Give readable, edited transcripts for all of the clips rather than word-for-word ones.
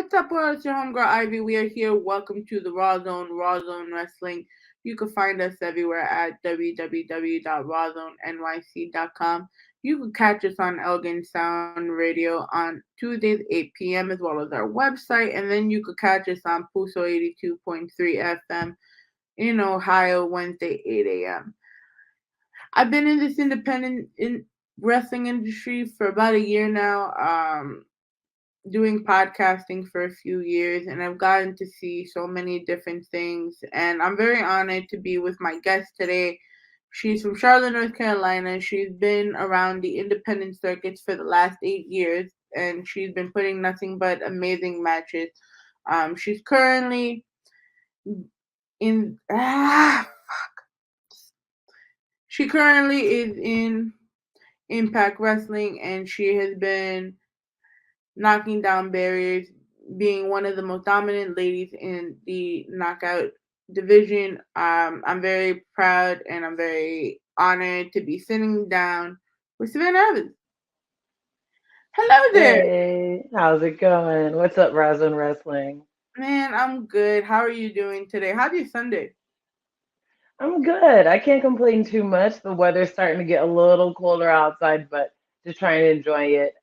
What's up, world? It's your homegirl Ivy. We are here. Welcome to the Rawrrzone Wrestling. You can find us everywhere at www.rawrzonenyc.com. You can catch us on Elgin Sound Radio on Tuesdays 8 p.m. as well as our website, and then you could catch us on Puso 82.3 FM in Ohio Wednesday 8 a.m. I've been in this independent wrestling industry for about a year now. Doing podcasting for a few years, and I've gotten to see so many different things, and I'm very honored to be with my guest today. She's from Charlotte, North Carolina. She's been around the independent circuits for the last 8 years, and she's been putting nothing but amazing matches. She's currently in she currently is in Impact Wrestling, and she has been knocking down barriers, being one of the most dominant ladies in the knockout division. I'm very proud and I'm very honored to be sitting down with Savannah Evans. Hello there. Hey, how's it going? What's up, Rawrrzone Wrestling? Man, I'm good. How are you doing today? How's your Sunday? I'm good. I can't complain too much. The weather's starting to get a little colder outside, but just trying to enjoy it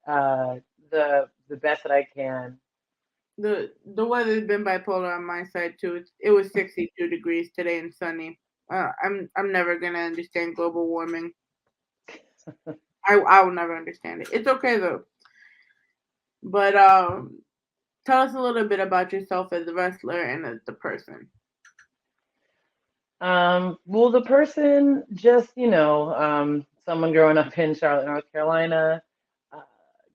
the best that I can. The weather's been bipolar on my side too. It was 62 degrees today and sunny. I'm never gonna understand global warming. I will never understand it. It's okay though. But tell us a little bit about yourself as a wrestler and as the person. Well, the person just, someone growing up in Charlotte, North Carolina, uh,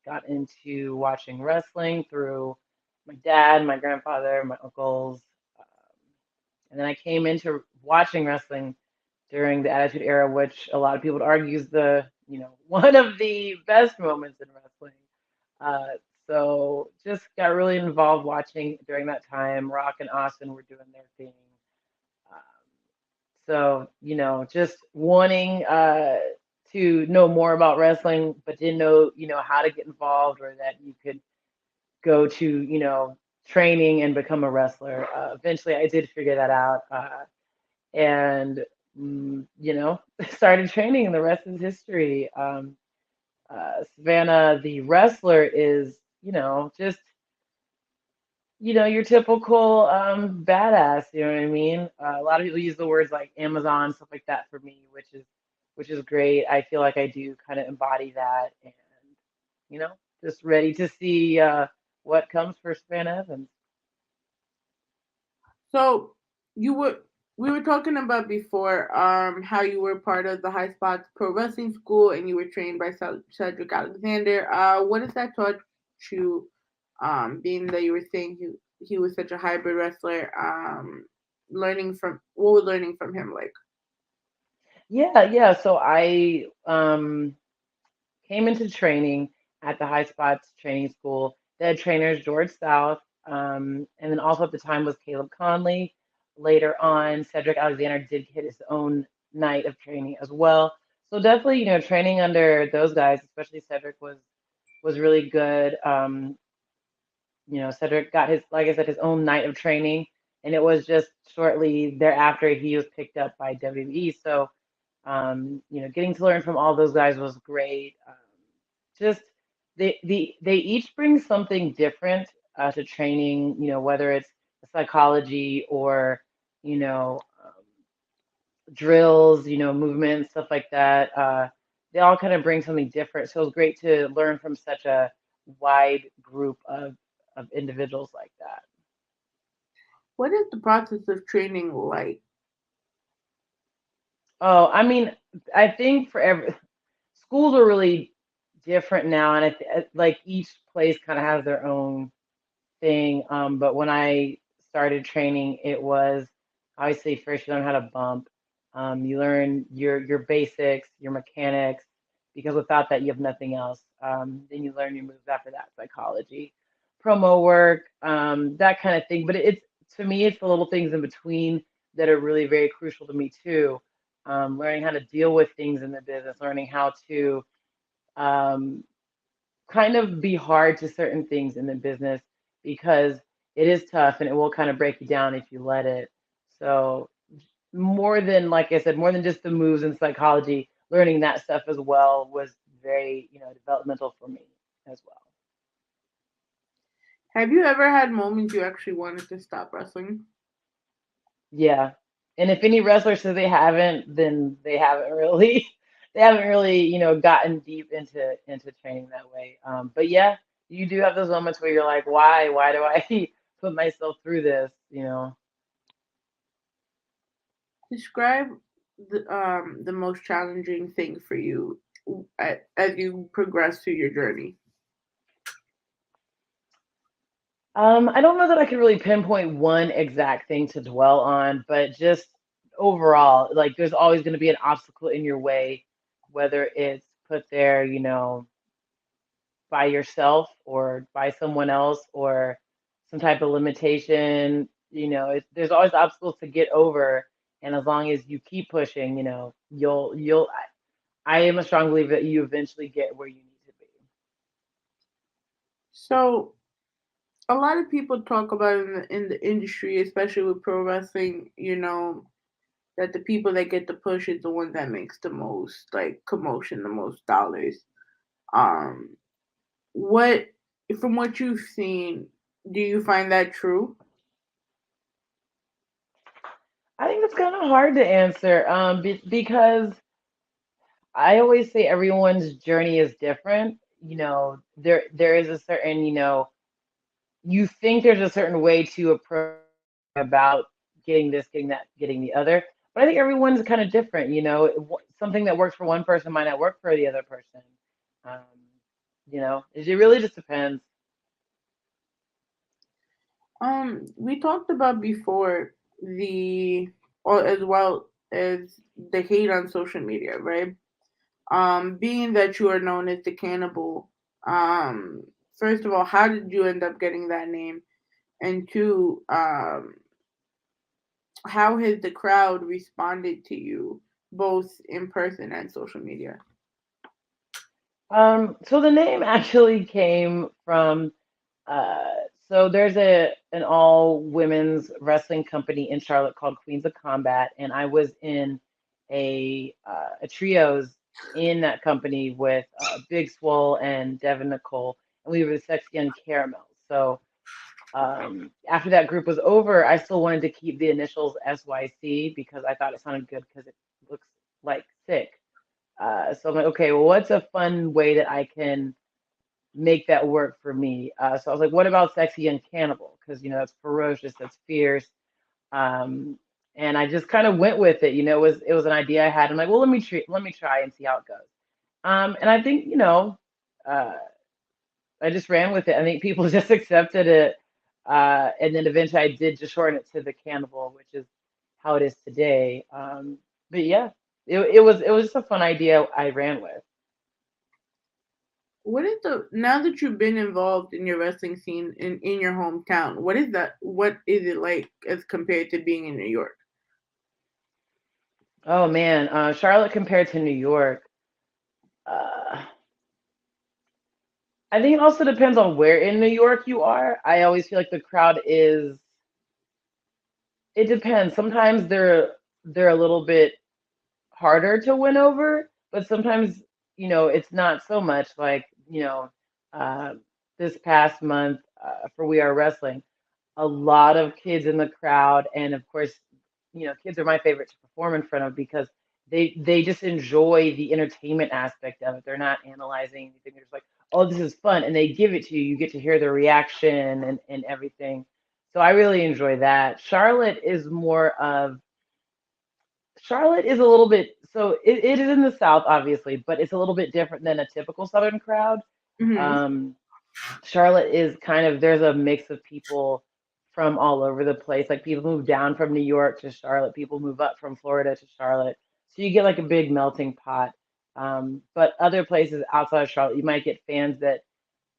got into watching wrestling through my dad, my grandfather, my uncles. Um, and then I came into watching wrestling during the Attitude Era, which a lot of people would argue is one of the best moments in wrestling. Uh, so just got really involved watching during that time. Rock and Austin were doing their thing. Um, so, just wanting to know more about wrestling, but didn't know, how to get involved or that you could go to, training and become a wrestler. Eventually, I did figure that out. And started training, and the rest is history. Savannah, the wrestler, is just your typical badass. You know what I mean? A lot of people use the words like Amazon, stuff like that for me, which is great. I feel like I do kind of embody that, and you know, just ready to see what comes for Savannah Evans. So you were we were talking about before how you were part of the High Spots Pro Wrestling School and you were trained by Cedrick Alexander. What has that taught you? Being that you were saying he was such a hybrid wrestler. Learning from what was learning from him like? Yeah, yeah. So I came into training at the High Spots Training School. The head trainer is George South, and then also at the time was Caleb Conley. Later on, Cedric Alexander did hit his own night of training as well. So definitely, training under those guys, especially Cedric was really good. Cedric got his, like I said, his own night of training, and it was just shortly thereafter he was picked up by WWE. So, getting to learn from all those guys was great. Just they each bring something different to training. Whether it's psychology or drills, movement, stuff like that. They all kind of bring something different. So it was great to learn from such a wide group of individuals like that. What is the process of training like? Oh, I mean, I think for every schools are really different now, and like each place kind of has their own thing. But when I started training, it was obviously first you learn how to bump. You learn your basics, your mechanics, because without that you have nothing else. Then you learn your moves after that, psychology, promo work, that kind of thing. But it's to me, it's the little things in between that are really very crucial to me too. Learning how to deal with things in the business, learning how to um, kind of be hard to certain things in the business because it is tough and it will kind of break you down if you let it. So more than, like I said, more than just the moves and psychology, learning that stuff as well was very, developmental for me as well. Have you ever had moments you actually wanted to stop wrestling? Yeah. And if any wrestler says they haven't, then they haven't really they haven't really, gotten deep into training that way. But yeah, you do have those moments where you're like, why? Why do I put myself through this? Describe the most challenging thing for you as you progress through your journey. I don't know that I could really pinpoint one exact thing to dwell on, but just overall, like there's always going to be an obstacle in your way, whether it's put there, by yourself or by someone else or some type of limitation. There's always obstacles to get over, and as long as you keep pushing, you'll. I am a strong believer that you eventually get where you need to be. So, a lot of people talk about in the industry, especially with pro wrestling, that the people that get the push is the one that makes the most like commotion, the most dollars. Um, what from what you've seen, do you find that true? I think it's kind of hard to answer, because I always say everyone's journey is different. There is a certain, you think there's a certain way to approach about getting this, getting that, getting the other. But I think everyone's kind of different. Something that works for one person might not work for the other person. Um, it really just depends. We talked about before the or as well as the hate on social media, right? Being that you are known as the cannibal, first of all, how did you end up getting that name? And two, how has the crowd responded to you, both in person and social media? So the name actually came from uh, so there's an all women's wrestling company in Charlotte called Queens of Combat, and I was in a trios in that company with Big Swole and Devin Nicole, and we were the Sexy Young Caramels. So after that group was over, I still wanted to keep the initials SYC because I thought it sounded good because it looks like sick. So I'm like, okay, well, what's a fun way that I can make that work for me? So I was like, what about Sexy and Cannibal? Because that's ferocious, that's fierce. Um, and I just kind of went with it. It was an idea I had. I'm like, well, let me try and see how it goes. And I think uh, I just ran with it. I think people just accepted it. And then eventually I did just shorten it to the Cannibal, which is how it is today. But yeah, it was just a fun idea I ran with. What is the now that you've been involved in your wrestling scene in your hometown? What is it like as compared to being in New York? Oh man, Charlotte compared to New York. Uh, I think it also depends on where in New York you are. I always feel like the crowd is. It depends. Sometimes they're a little bit harder to win over, but sometimes it's not so much. Like uh, this past month for We Are Wrestling, a lot of kids in the crowd, and of course, kids are my favorite to perform in front of because they just enjoy the entertainment aspect of it. They're not analyzing anything. They're just like, oh, this is fun, and they give it to you. You get to hear their reaction and everything. So I really enjoy that. Charlotte is a little bit, so it is in the South, obviously, but it's a little bit different than a typical Southern crowd. Hmm. Um, Charlotte is kind of, there's a mix of people from all over the place. Like people move down from New York to Charlotte, people move up from Florida to Charlotte. So you get like a big melting pot. But other places outside of Charlotte, you might get fans that,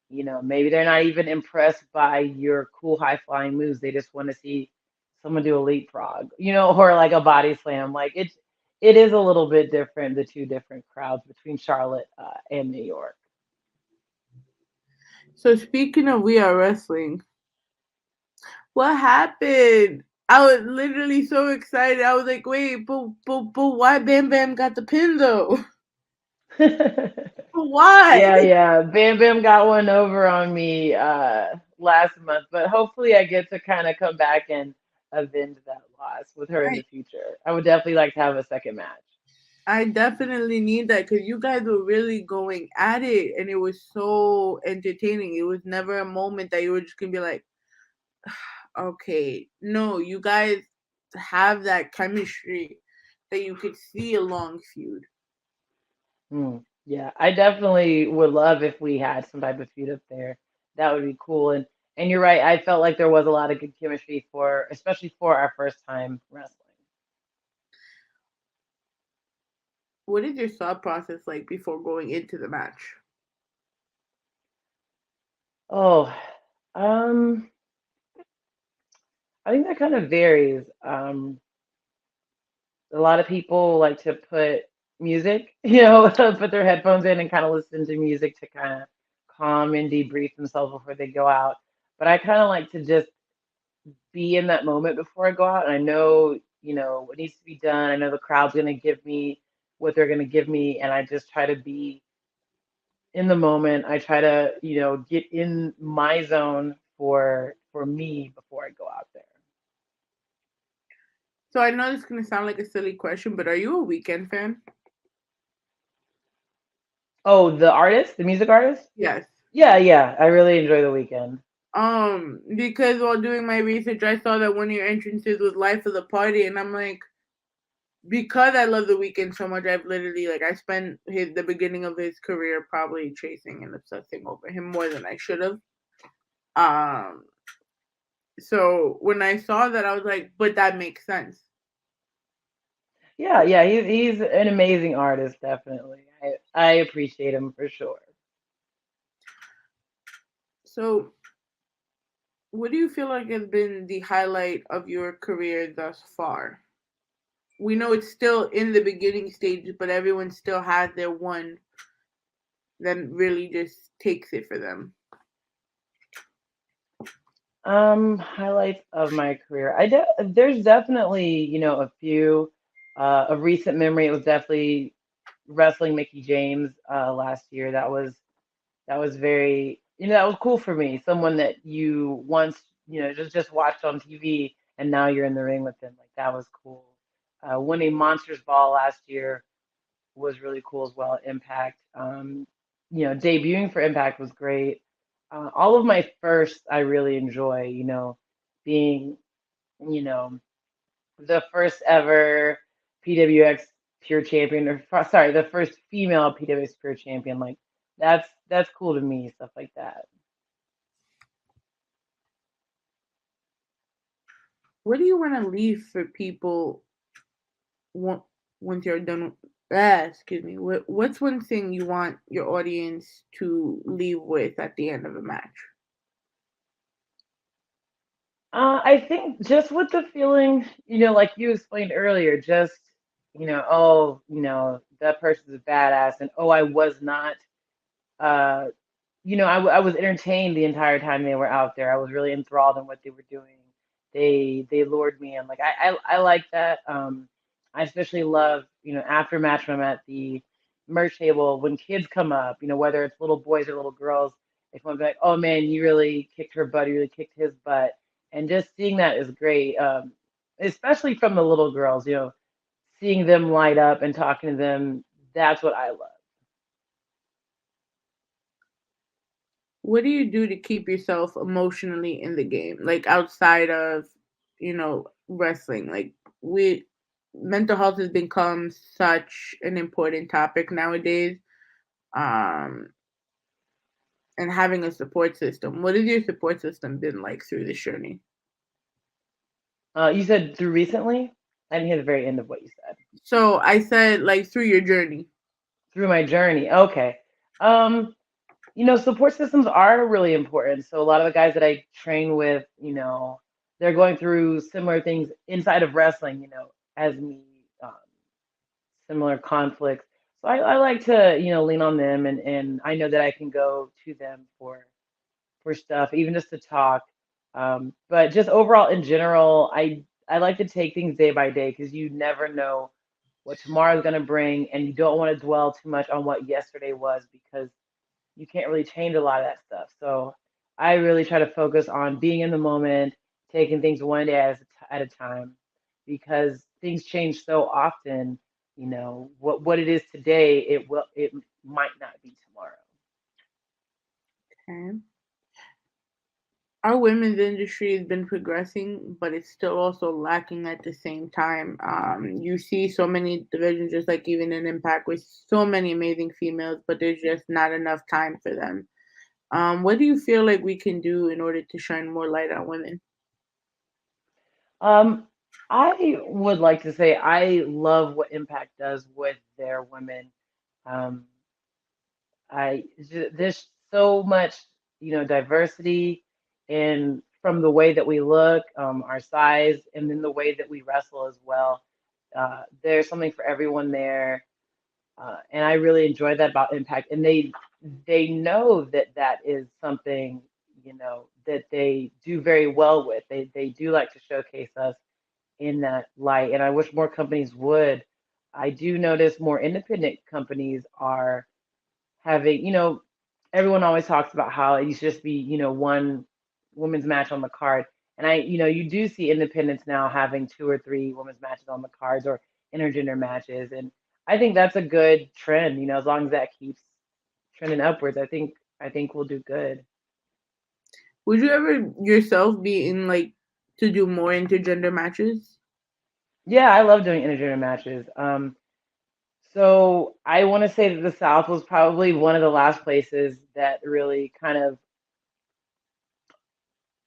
maybe they're not even impressed by your cool high flying moves. They just want to see someone do a leapfrog, or like a body slam. Like it is a little bit different, the two different crowds between Charlotte and New York. So speaking of We Are Wrestling, What happened? I was literally so excited. I was like, wait, but why Bam Bam got the pin though? Why? Yeah. Bam Bam got one over on me last month, but hopefully I get to kind of come back and avenge that loss with her in I the future. I would definitely like to have a second match. I definitely need that because you guys were really going at it, and it was so entertaining. It was never a moment that you were just gonna be like, okay, no, you guys have that chemistry that you could see a long feud. Yeah, I definitely would love if we had some type of feud up there. That would be cool. And you're right. I felt like there was a lot of good chemistry for, especially for our first time wrestling. What is your thought process like before going into the match? Oh, um, I think that kind of varies. A lot of people like to put music, put their headphones in and kind of listen to music to kind of calm and debrief themselves before they go out. But I kind of like to just be in that moment before I go out. And I know, what needs to be done. I know the crowd's going to give me what they're going to give me. And I just try to be in the moment. I try to, get in my zone for me before I go out there. So I know this is gonna sound like a silly question, but are you a Weekend fan? Oh, the artist, the music artist? Yes. Yeah. I really enjoy the weekend. Because while doing my research, I saw that one of your entrances was "Life of the Party," and I'm like, because I love the Weekend so much, I've literally I spent the beginning of his career probably chasing and obsessing over him more than I should have. Um, so when I saw that, I was like, but that makes sense. Yeah. He's an amazing artist, definitely. I appreciate him for sure. So, what do you feel like has been the highlight of your career thus far? We know it's still in the beginning stages, but everyone still has their one that really just takes it for them. Highlights of my career. There's definitely, a few. A recent memory, it was definitely wrestling Mickey James last year. That was very, that was cool for me. Someone that you once, just watched on TV and now you're in the ring with them. Like that was cool. Winning Monsters Ball last year was really cool as well at Impact. Debuting for Impact was great. All of my firsts I really enjoy, being, you know, the first ever PWX Pure Champion, or sorry, the first female PWX Pure Champion. Like that's cool to me, stuff like that. What do you want to leave for people on- once you're done? Excuse me. What's one thing you want your audience to leave with at the end of a match? I think just with the feeling, like you explained earlier, just, oh, that person's a badass, and oh, I was not, uh, I was entertained the entire time they were out there. I was really enthralled in what they were doing. They lured me in. Like I like that. I especially love, after match when I'm at the merch table when kids come up, whether it's little boys or little girls, if one be like, oh man, you really kicked her butt, you really kicked his butt, and just seeing that is great. Especially from the little girls, seeing them light up and talking to them. That's what I love. What do you do to keep yourself emotionally in the game? Like outside of, wrestling. Like we mental health has become such an important topic nowadays. Um and having a support system. What has your support system been like through this journey? You said through recently? I didn't hear the very end of what you said. So I said like through your journey. Through my journey. Okay. Um, support systems are really important. So a lot of the guys that I train with, they're going through similar things inside of wrestling, as me, um, similar conflicts. So I like to, lean on them, and I know that I can go to them for stuff, even just to talk. But just overall, in general, I like to take things day by day because you never know what tomorrow's going to bring, and you don't want to dwell too much on what yesterday was because you can't really change a lot of that stuff. So I really try to focus on being in the moment, taking things one day at a time, because things change so often. What it is today, it might not be tomorrow. Okay. Our women's industry has been progressing, but it's still also lacking at the same time. You see so many divisions, just like even in Impact, with so many amazing females, but there's just not enough time for them. What do you feel like we can do in order to shine more light on women? Um, I would like to say I love what Impact does with their women. Um, there's so much, diversity in from the way that we look, our size, and then the way that we wrestle as well. There's something for everyone there, and I really enjoy that about Impact. And they know that that is something, that they do very well with. They do like to showcase us in that light, and I wish more companies would. I do notice more independent companies are having, everyone always talks about how it used to just be, one women's match on the card. And you do see independents now having two or three women's matches on the cards or intergender matches. And I think that's a good trend, as long as that keeps trending upwards, I think we'll do good. Would you ever yourself be in like to do more intergender matches? Yeah, I love doing intergender matches. So I want to say that the South was probably one of the last places that really kind of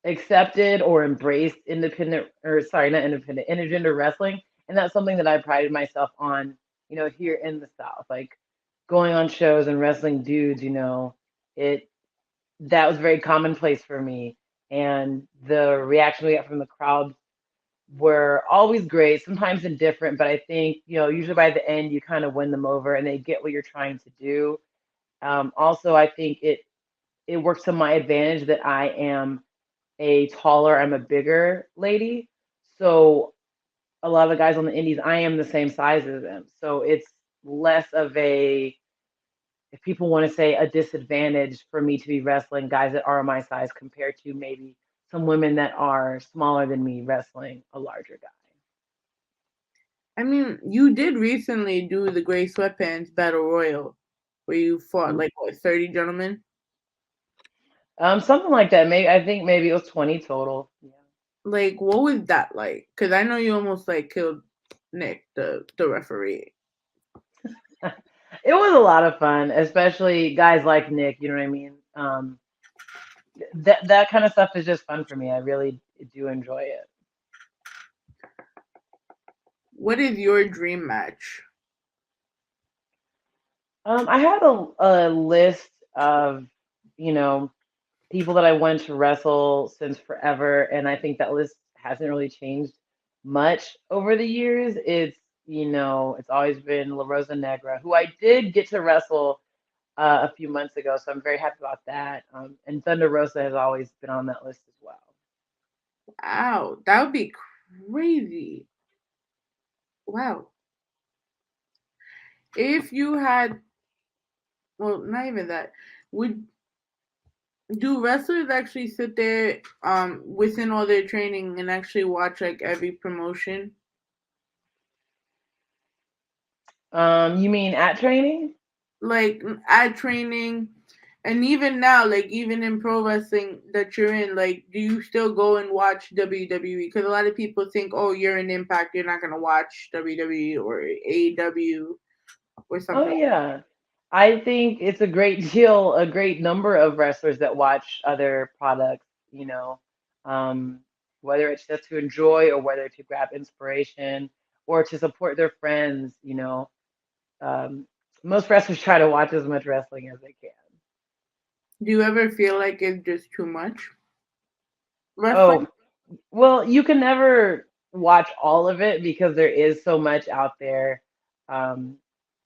accepted or embraced independent, or sorry, not independent, intergender wrestling. And that's something that I prided myself on, here in the South, like going on shows and wrestling dudes, it that was very commonplace for me. And the reaction we got from the crowd were always great, sometimes indifferent, but I think, usually by the end you kind of win them over and they get what you're trying to do. Also, I think it works to my advantage that I'm a bigger lady. So a lot of the guys on the indies, I am the same size as them. So it's less of a, if people want to say, a disadvantage for me to be wrestling guys that are my size compared to maybe some women that are smaller than me wrestling a larger guy. I mean, you did recently do the Gray Sweatpants Battle Royal, where you fought like what 30 gentlemen. Something like that. Maybe I think maybe it was 20 total. Yeah. Like, what was that like? Because I know you almost like killed Nick, the referee. It was a lot of fun, especially guys like Nick, you know what I mean? That kind of stuff is just fun for me. I really do enjoy it. What is your dream match? I had a list of, you know, people that I wanted to wrestle since forever, and I think that list hasn't really changed much over the years. It's always been La Rosa Negra, who I did get to wrestle a few months ago, so I'm very happy about that. And Thunder Rosa has always been on that list as well. Wow, that would be crazy. Wow. If you had, well, not even that, would do wrestlers actually sit there within all their training and actually watch like every promotion? You mean at training? Like at training and even now, like even in pro wrestling that you're in, like do you still go and watch WWE? Because a lot of people think, oh, you're in Impact, you're not gonna watch WWE or AEW or Oh something. yeah. I think it's a great deal, a great number of wrestlers that watch other products, um, whether it's just to enjoy or whether to grab inspiration or to support their friends. Um, Most wrestlers try to watch as much wrestling as they can. Do you ever feel like it's just too much wrestling? Oh, well, you can never watch all of it because there is so much out there. Um,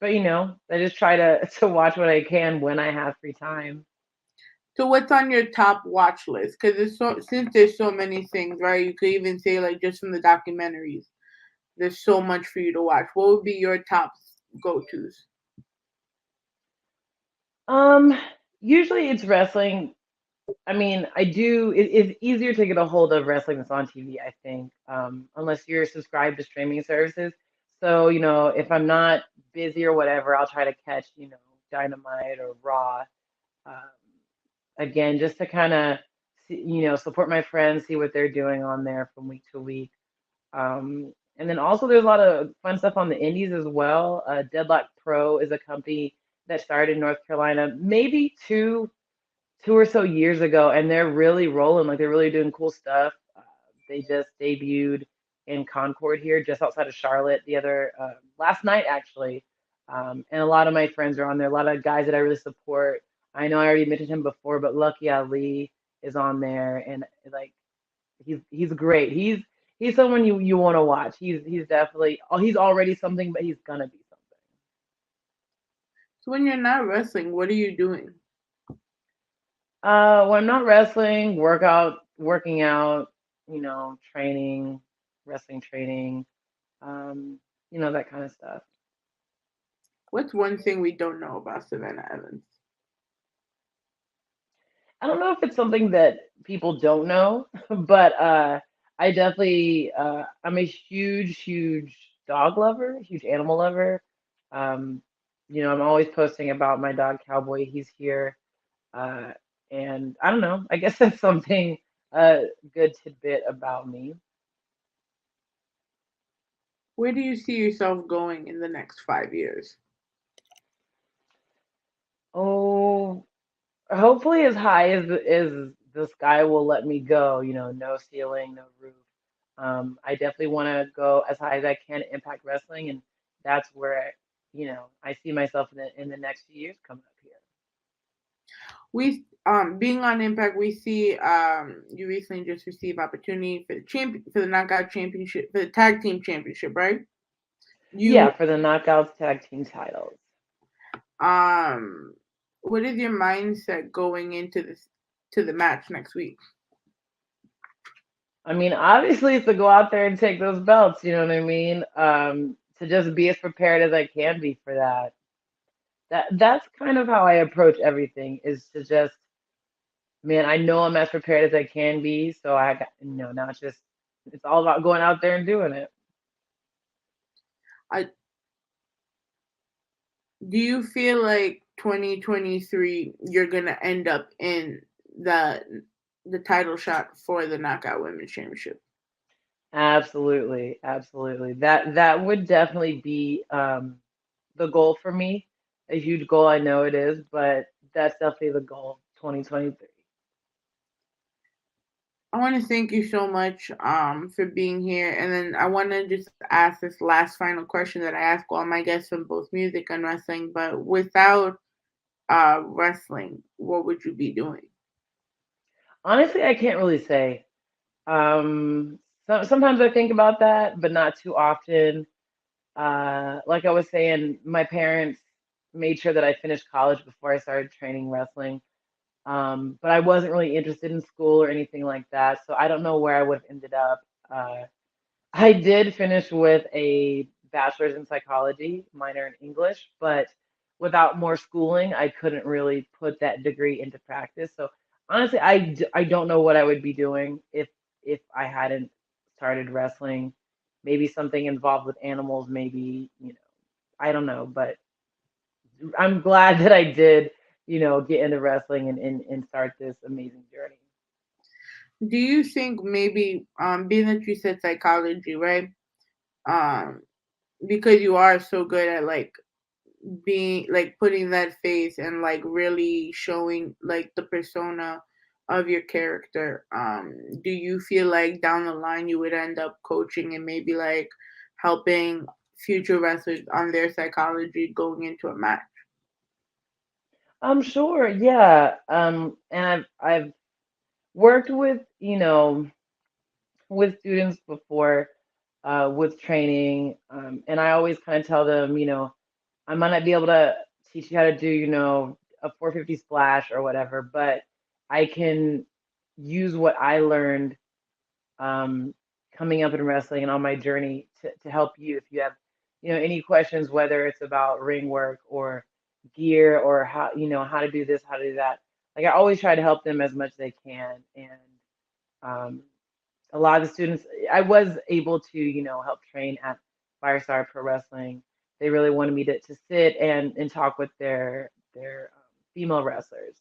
but I just try to to watch what I can when I have free time. So what's on your top watch list? Because since there's so many things, right? You could even say like just from the documentaries, there's so much for you to watch. What would be your top go tos? Um, Usually it's wrestling. I mean, it's easier to get a hold of wrestling that's on TV, I think, unless you're subscribed to streaming services. So, if I'm not busy or whatever, I'll try to catch, Dynamite or Raw. Um, Again, just to kind of, support my friends, see what they're doing on there from week to week. And then also there's a lot of fun stuff on the indies as well. Deadlock Pro is a company that started in North Carolina maybe two or so years ago, and they're really rolling. Like they're really doing cool stuff. They just debuted in Concord here, just outside of Charlotte, the other last night actually. And a lot of my friends are on there. A lot of guys that I really support. I know I already mentioned him before, but Lucky Ali is on there, and like he's great. He's someone you want to watch. He's definitely he's already something, but he's gonna be something. So when you're not wrestling, what are you doing? When I'm not wrestling, working out, training, wrestling training, um, that kind of stuff. What's one thing we don't know about Savannah Evans? I don't know if it's something that people don't know, but I definitely I'm a huge dog lover, huge animal lover. Um, I'm always posting about my dog Cowboy. He's here. Uh, and I don't know. I guess that's something good tidbit about me. Where do you see yourself going in the next 5 years? Oh, hopefully as high as the sky will let me go. No ceiling, no roof. I definitely want to go as high as I can at Impact Wrestling, and that's where I see myself in the next few years coming up here. We being on Impact, we see you recently just received opportunity for the knockout championship, for the tag team championship, right? Yeah, You for the Knockouts Tag Team titles. um what is your mindset going into this to the match next week? I mean, obviously, it's to go out there and take those belts. You know what I mean? To just be as prepared as I can be for that. That's kind of how I approach everything. Is to just, man, I know I'm as prepared as I can be. So I got, now it's all about going out there and doing it. I Do you feel like 2023 you're gonna end up in the title shot for the Knockout Women's Championship? Absolutely, absolutely. That would definitely be the goal for me. A huge goal, I know it is, but that's definitely the goal, 2023. I want to thank you so much for being here, and then I want to just ask this last final question that I ask all my guests from both music and wrestling. But without wrestling, what would you be doing? Honestly, I can't really say. Sometimes I think about that, but not too often. Like I was saying, my parents made sure that I finished college before I started training wrestling. But I wasn't really interested in school or anything like that, so I don't know where I would have ended up. Uh, I did finish with a bachelor's in psychology, minor in English, but without more schooling, I couldn't really put that degree into practice. So honestly, I don't know what I would be doing if I hadn't started wrestling. Maybe something involved with animals, maybe, I don't know, but I'm glad that I did, get into wrestling and start this amazing journey. Do you think maybe being that you said psychology, right? Um, because you are so good at like being like putting that face and like really showing like the persona of your character, do you feel like down the line you would end up coaching and maybe like helping future wrestlers on their psychology going into a match? I'm sure, yeah. And I've worked with students before, with training, and I always kind of tell them, I might not be able to teach you how to do, a 450 splash or whatever, but I can use what I learned coming up in wrestling and on my journey to help you if you have, any questions, whether it's about ring work or gear or how, how to do this, how to do that. Like I always try to help them as much as they can. And um, a lot of the students, I was able to, help train at Firestar Pro Wrestling. They really wanted me to sit and talk with their female wrestlers,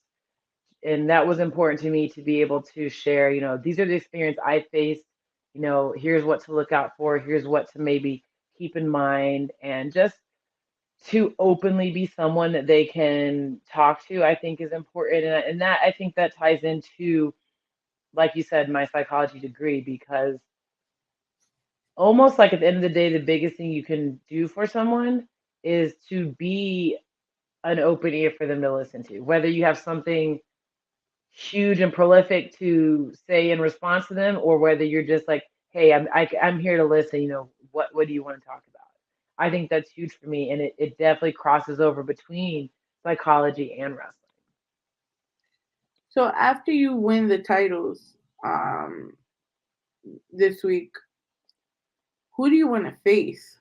and that was important to me to be able to share, these are the experience I faced, here's what to look out for, here's what to maybe keep in mind, and just to openly be someone that they can talk to, I think is important. And that I think that ties into, like you said, my psychology degree, because almost like at the end of the day, the biggest thing you can do for someone is to be an open ear for them to listen to, whether you have something huge and prolific to say in response to them, or whether you're just like, hey, I'm here to listen. What do you want to talk about? I think that's huge for me, and it definitely crosses over between psychology and wrestling. So after you win the titles um, this week, who do you want to face?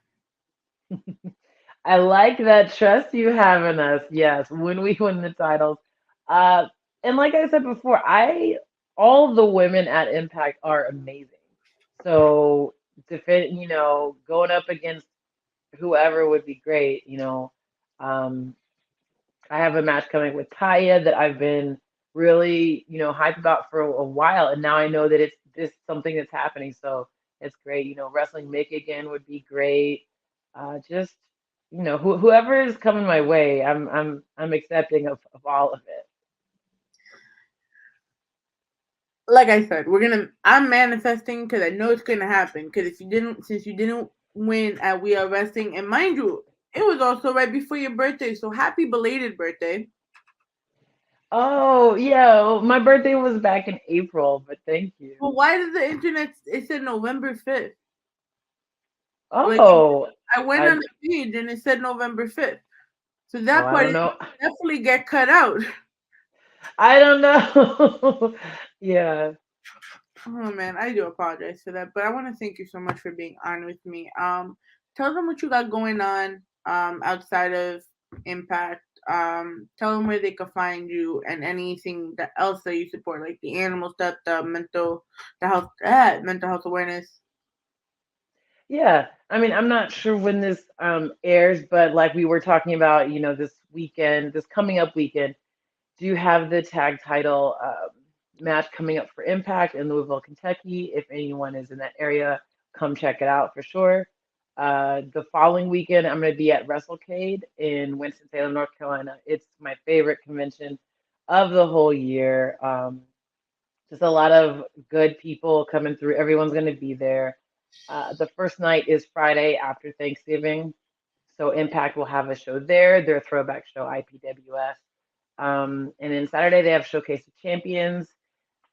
I like that trust you have in us. Yes, when we win the titles, uh, and like I said before, I all the women at Impact are amazing. So defend, going up against whoever would be great. Um, I have a match coming with Taya that I've been really, hyped about for a while, and now I know that it's just something that's happening. So it's great. Wrestling Mick again would be great. Just whoever is coming my way, I'm accepting of all of it. Like I said, I'm manifesting because I know it's gonna happen. Because since you didn't win at We Are Wrestling, and mind you, it was also right before your birthday. So happy belated birthday. Oh yeah, well, my birthday was back in April, but thank you. But why did the internet? It said November 5th. Like Oh, I went on I the page and it said November 5th. So oh that I part don't is know. definitely get cut out. I don't know. Yeah. Oh man, I do apologize for that, but I want to thank you so much for being on with me. Tell them what you got going on outside of Impact. Tell them where they can find you and anything that else that you support, like the animal stuff, mental health awareness. Yeah, I mean, I'm not sure when this airs, but like we were talking about, this weekend, this coming up weekend, do you have the tag title match coming up for Impact in Louisville, Kentucky? If anyone is in that area, come check it out for sure. The following weekend, I'm going to be at WrestleCade in Winston-Salem, North Carolina. It's my favorite convention of the whole year. Just a lot of good people coming through. Everyone's going to be there. The first night is Friday after Thanksgiving. So Impact will have a show there, their throwback show, IPWS. And then Saturday, they have Showcase of Champions.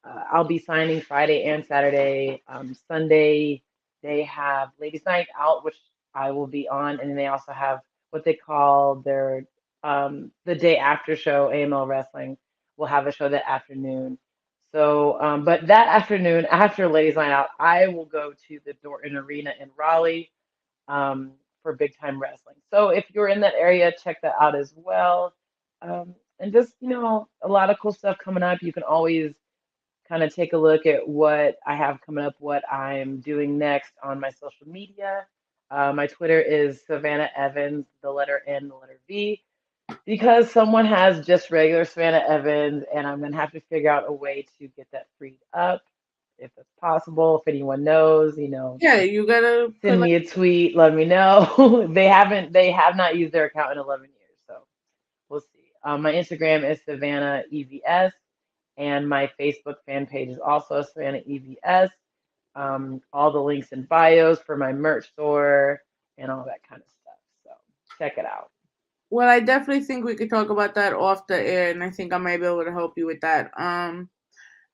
I'll be signing Friday and Saturday. Sunday, they have Ladies Night Out, which I will be on. And then they also have what they call their the day after show, AML Wrestling will have a show that afternoon. So, but that afternoon, after Ladies Night Out, I will go to the Dorton Arena in Raleigh for big time wrestling. So if you're in that area, check that out as well. And just, a lot of cool stuff coming up. You can always kind of take a look at what I have coming up, what I'm doing next on my social media. My Twitter is Savannah Evans, the letter N, the letter V, because someone has just regular Savannah Evans, and I'm going to have to figure out a way to get that freed up if it's possible. If anyone knows, Yeah, you gotta put send like me a tweet, let me know. They have not used their account in 11 years, so we'll see. My Instagram is Savannah EVS, and my Facebook fan page is also Savannah EVS. All the links and bios for my merch store and all that kind of stuff. So check it out. well, I definitely think we could talk about that off the air, and I think I might be able to help you with that.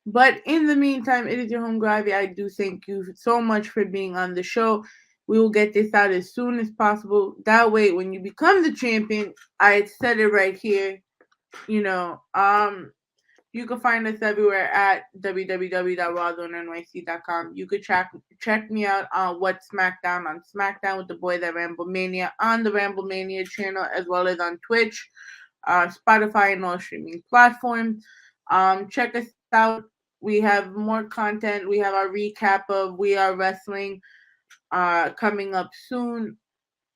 But in the meantime, it is your home, Gravy. I do thank you so much for being on the show. We will get this out as soon as possible. That way, when you become the champion, I said it right here. You know, You can find us everywhere at www.rawrzonenyc.com. You could check me out on What's SmackDown on SmackDown with the boys at Ramblemania on the Ramblemania channel, as well as on Twitch, Spotify, and all streaming platforms. Check us out. We have more content. We have our recap of We Are Wrestling coming up soon.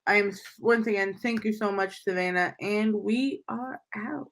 I am once again, thank you so much, Savannah, and we are out.